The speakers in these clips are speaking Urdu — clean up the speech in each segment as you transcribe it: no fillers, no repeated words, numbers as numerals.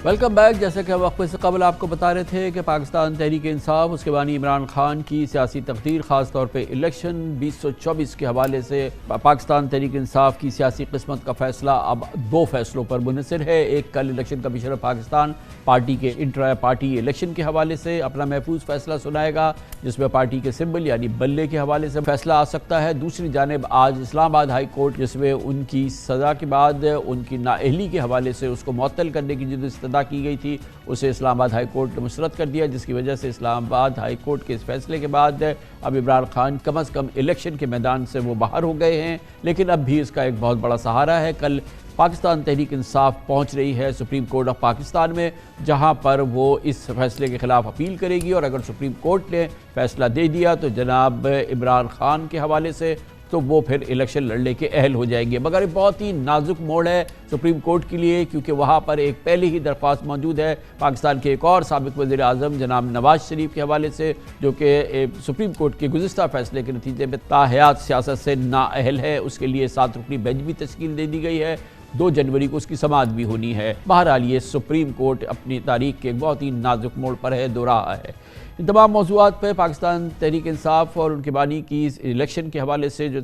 Welcome back. جیسا کہ وقفے سے قبل آپ کو بتا رہے تھے کہ پاکستان تحریک انصاف اس کے بانی عمران خان کی سیاسی تقدیر، خاص طور پہ الیکشن 2024 کے حوالے سے پاکستان تحریک انصاف کی سیاسی قسمت کا فیصلہ اب دو فیصلوں پر منحصر ہے. ایک کل الیکشن کمیشنر پاکستان پارٹی کے انٹرا پارٹی الیکشن کے حوالے سے اپنا محفوظ فیصلہ سنائے گا، جس میں پارٹی کے سمبل یعنی بلے کے حوالے سے فیصلہ آ سکتا ہے. دوسری جانب آج اسلام آباد ہائی کورٹ، جس میں ان کی سزا کے بعد ان کی نااہلی کے حوالے سے اس کو معطل کرنے کی جو استدعا کی گئی تھی، اسے اسلام آباد ہائی کورٹ نے مسترد کر دیا، جس کی وجہ سے اسلام آباد ہائی کورٹ کے اس فیصلے کے بعد اب عمران خان کم از کم الیکشن کے میدان سے وہ باہر ہو گئے ہیں. لیکن اب بھی اس کا ایک بہت بڑا سہارا ہے. کل پاکستان تحریک انصاف پہنچ رہی ہے سپریم کورٹ آف پاکستان میں، جہاں پر وہ اس فیصلے کے خلاف اپیل کرے گی، اور اگر سپریم کورٹ نے فیصلہ دے دیا تو جناب عمران خان کے حوالے سے تو وہ پھر الیکشن لڑنے کے اہل ہو جائیں گے. مگر یہ بہت ہی نازک موڑ ہے سپریم کورٹ کے لیے، کیونکہ وہاں پر ایک پہلے ہی درخواست موجود ہے پاکستان کے ایک اور سابق وزیر اعظم جناب نواز شریف کے حوالے سے، جو کہ سپریم کورٹ کے گزشتہ فیصلے کے نتیجے میں تاحیات سیاست سے نااہل ہے. اس کے لیے 7 رکنی بینچ بھی تشکیل دے دی گئی ہے. 2 جنوری کو اس کی سماعت بھی ہونی ہے. بہرحال یہ سپریم کورٹ اپنی تاریخ کے ایک بہت ہی نازک موڑ پر ہے، دو رہا ہے. ان تمام موضوعات پہ پاکستان تحریک انصاف اور ان کے بانی کی الیکشن کے حوالے سے جو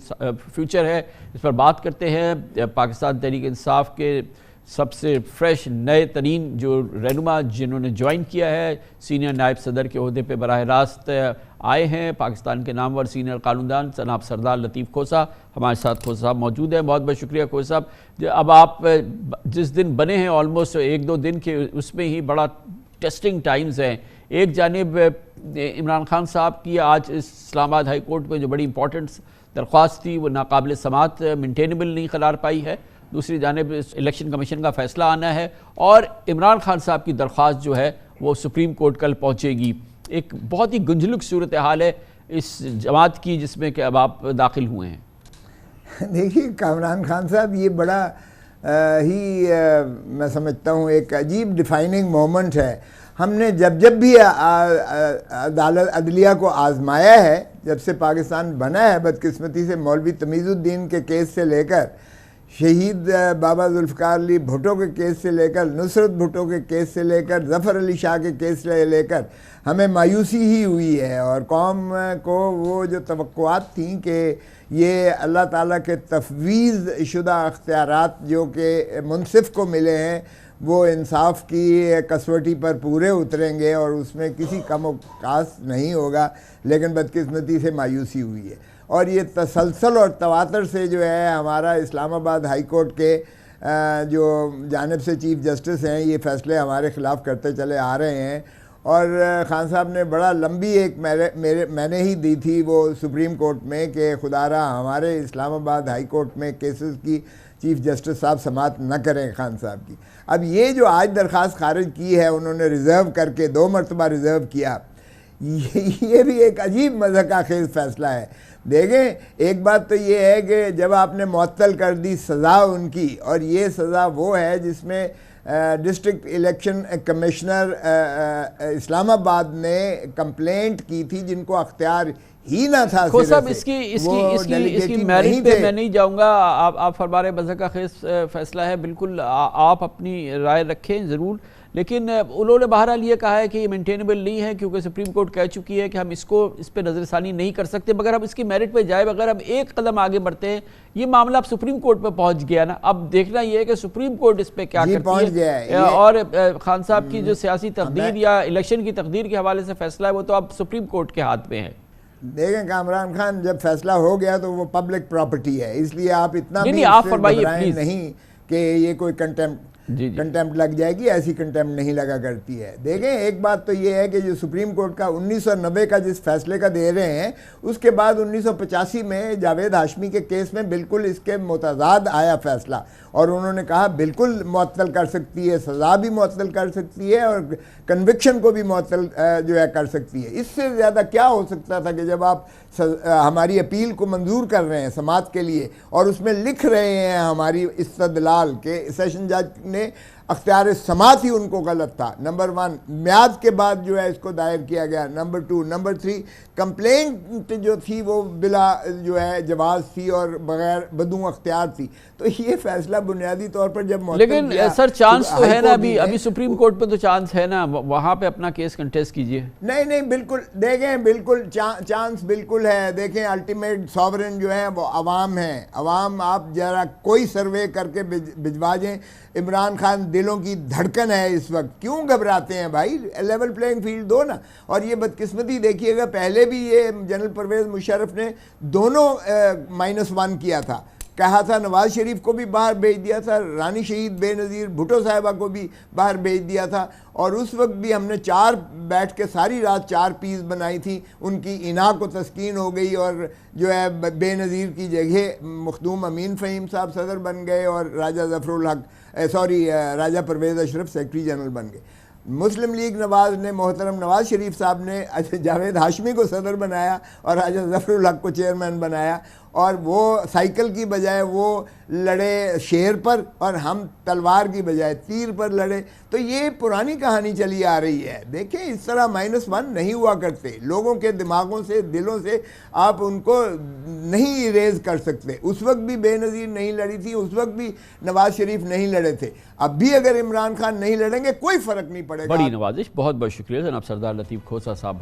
فیوچر ہے، اس پر بات کرتے ہیں. پاکستان تحریک انصاف کے سب سے فریش نئے ترین جو رہنما جنہوں نے جوائن کیا ہے، سینئر نائب صدر کے عہدے پہ براہ راست آئے ہیں پاکستان کے نامور سینئر قانوندان جناب سردار لطیف کھوسہ. ہمارے ساتھ کھوسہ صاحب موجود ہیں. بہت بہت شکریہ کھوسہ صاحب. اب آپ جس دن بنے ہیں آلموسٹ 1-2 دن کے، اس میں ہی بڑا ٹیسٹنگ ٹائمز ہیں. ایک جانب عمران خان صاحب کی آج اسلام آباد ہائی کورٹ میں جو بڑی امپورٹنٹ درخواست تھی وہ ناقابل سماعت مینٹینیبل نہیں قرار پائی ہے. دوسری جانب الیکشن کمیشن کا فیصلہ آنا ہے، اور عمران خان صاحب کی درخواست جو ہے وہ سپریم کورٹ کل پہنچے گی. ایک بہت ہی گنجلک صورتحال ہے اس جماعت کی جس میں کہ اب آپ داخل ہوئے ہیں. دیکھیے عمران خان صاحب، یہ بڑا ہی میں سمجھتا ہوں ایک عجیب ڈیفائننگ مومنٹ ہے. ہم نے جب بھی عدالت عدلیہ کو آزمایا ہے، جب سے پاکستان بنا ہے، بدقسمتی سے مولوی تمیز الدین کے کیس سے لے کر شہید بابا ذوالفقار علی بھٹو کے کیس سے لے کر نصرت بھٹو کے کیس سے لے کر ظفر علی شاہ کے کیس سے لے کر ہمیں مایوسی ہی ہوئی ہے. اور قوم کو وہ جو توقعات تھیں کہ یہ اللہ تعالیٰ کے تفویض شدہ اختیارات جو کہ منصف کو ملے ہیں، وہ انصاف کی کسوٹی پر پورے اتریں گے اور اس میں کسی کم و کاس نہیں ہوگا. لیکن بدقسمتی سے مایوسی ہوئی ہے. اور یہ تسلسل اور تواتر سے جو ہے ہمارا اسلام آباد ہائی کورٹ کے جو جانب سے چیف جسٹس ہیں، یہ فیصلے ہمارے خلاف کرتے چلے آ رہے ہیں. اور خان صاحب نے بڑا لمبی ایک میں نے ہی دی تھی وہ سپریم کورٹ میں کہ خدا را ہمارے اسلام آباد ہائی کورٹ میں کیسز کی چیف جسٹس صاحب سماعت نہ کریں خان صاحب کی. اب یہ جو آج درخواست خارج کی ہے، انہوں نے ریزرو کر کے 2 مرتبہ ریزرو کیا، یہ بھی ایک عجیب مضحکہ خیز فیصلہ ہے. دیکھیں، ایک بات تو یہ ہے کہ جب آپ نے معطل کر دی سزا ان کی، اور یہ سزا وہ ہے جس میں ڈسٹرکٹ الیکشن کمشنر اسلام آباد نے کمپلینٹ کی تھی، جن کو اختیار ہی نہ تھا. صاحب اس کی میرٹ پہ میں نہیں جاؤں گا. آپ فرما رہے مضحکہ خیز فیصلہ ہے، بالکل آپ اپنی رائے رکھیں ضرور. لیکن انہوں نے بہرحال یہ کہا ہے کہ یہ مینٹینیبل نہیں ہے، کیونکہ سپریم کورٹ کہہ چکی ہے کہ ہم اس پہ نظر ثانی نہیں کر سکتے. مگر ہم اس کی میرٹ پہ جائے بغیر ہم ایک قدم آگے بڑھتے ہیں. یہ معاملہ اب سپریم کورٹ پہ پہنچ گیا نا. اب دیکھنا یہ ہے کہ سپریم کورٹ اس پہ کیا کرتی ہے. اور خان صاحب کی جو سیاسی تقدیر یا الیکشن کی تقدیر کے حوالے سے فیصلہ ہے، وہ تو اب سپریم کورٹ کے ہاتھ میں ہے. دیکھیں کہ عمران خان جب فیصلہ ہو گیا تو وہ پبلک پراپرٹی ہے، اس لیے آپ اتنا بھی گھبرائیں نہیں کہ یہ کوئی کنٹیمپٹ لگ جائے گی. ایسی کنٹیمپٹ نہیں لگا کرتی ہے. دیکھیں، ایک بات تو یہ ہے کہ جو سپریم کورٹ کا 1990 کا جس فیصلے کا دے رہے ہیں، اس کے بعد 1985 میں جاوید ہاشمی کے کیس میں بالکل اس کے متضاد آیا فیصلہ، اور انہوں نے کہا بالکل معطل کر سکتی ہے، سزا بھی معطل کر سکتی ہے، اور کنوکشن کو بھی معطل جو ہے کر سکتی ہے. اس سے زیادہ کیا ہو سکتا تھا کہ جب آپ ہماری اپیل کو منظور کر رہے ہیں سماعت کے لیے، اور اس میں لکھ رہے ہیں ہماری استدلال کہ سیشن جج نے اختیار سماعت ہی ان کو غلط تھا، نمبر 1 میعاد کے بعد جو ہے اس کو دائر کیا گیا، نمبر 2، نمبر 3 کمپلینٹ جو تھی وہ بلا جو ہے جواز تھی اور بغیر بدون اختیار تھی. تو یہ فیصلہ بنیادی طور پر جب لیکن سر چانس تو ہے نا ابھی سپریم کورٹ پہ تو چانس ہے نا، وہاں پہ اپنا کیس کنٹیسٹ کیجئے. نہیں بالکل دیکھیں، بالکل چانس بالکل ہے. دیکھیں الٹیمیٹ ساورن جو ہے وہ عوام ہیں. عوام آپ ذرا کوئی سروے کر کے بھجوا دیں. عمران خان دلوں کی دھڑکن ہے اس وقت، کیوں گھبراتے ہیں بھائی؟ لیول پلینگ فیلڈ دو نا. اور یہ بدقسمتی دیکھیے گا، پہلے بھی یہ جنرل پرویز مشرف نے دونوں -1 کیا تھا. کہا تھا نواز شریف کو بھی باہر بھیج دیا تھا، رانی شہید بے نظیر بھٹو صاحبہ کو بھی باہر بھیج دیا تھا. اور اس وقت بھی ہم نے 4 بیٹھ کے ساری رات 4 پیس بنائی تھی. ان کی انا کو تسکین ہو گئی اور جو ہے بے نظیر کی جگہ مخدوم امین فہیم صاحب صدر بن گئے اور راجہ پرویز اشرف سیکرٹری جنرل بن گئے. مسلم لیگ نواز نے محترم نواز شریف صاحب نے جاوید ہاشمی کو صدر بنایا اور راجہ ظفر الحق کو چیئرمین بنایا. اور وہ سائیکل کی بجائے وہ لڑے شیر پر اور ہم تلوار کی بجائے تیر پر لڑے. تو یہ پرانی کہانی چلی آ رہی ہے. دیکھیں اس طرح -1 نہیں ہوا کرتے. لوگوں کے دماغوں سے دلوں سے آپ ان کو نہیں اریز کر سکتے. اس وقت بھی بے نظیر نہیں لڑی تھی، اس وقت بھی نواز شریف نہیں لڑے تھے. اب بھی اگر عمران خان نہیں لڑیں گے کوئی فرق نہیں پڑے گا. بڑی نوازش، بہت بہت شکریہ جناب سردار لطیف کھوسہ صاحب.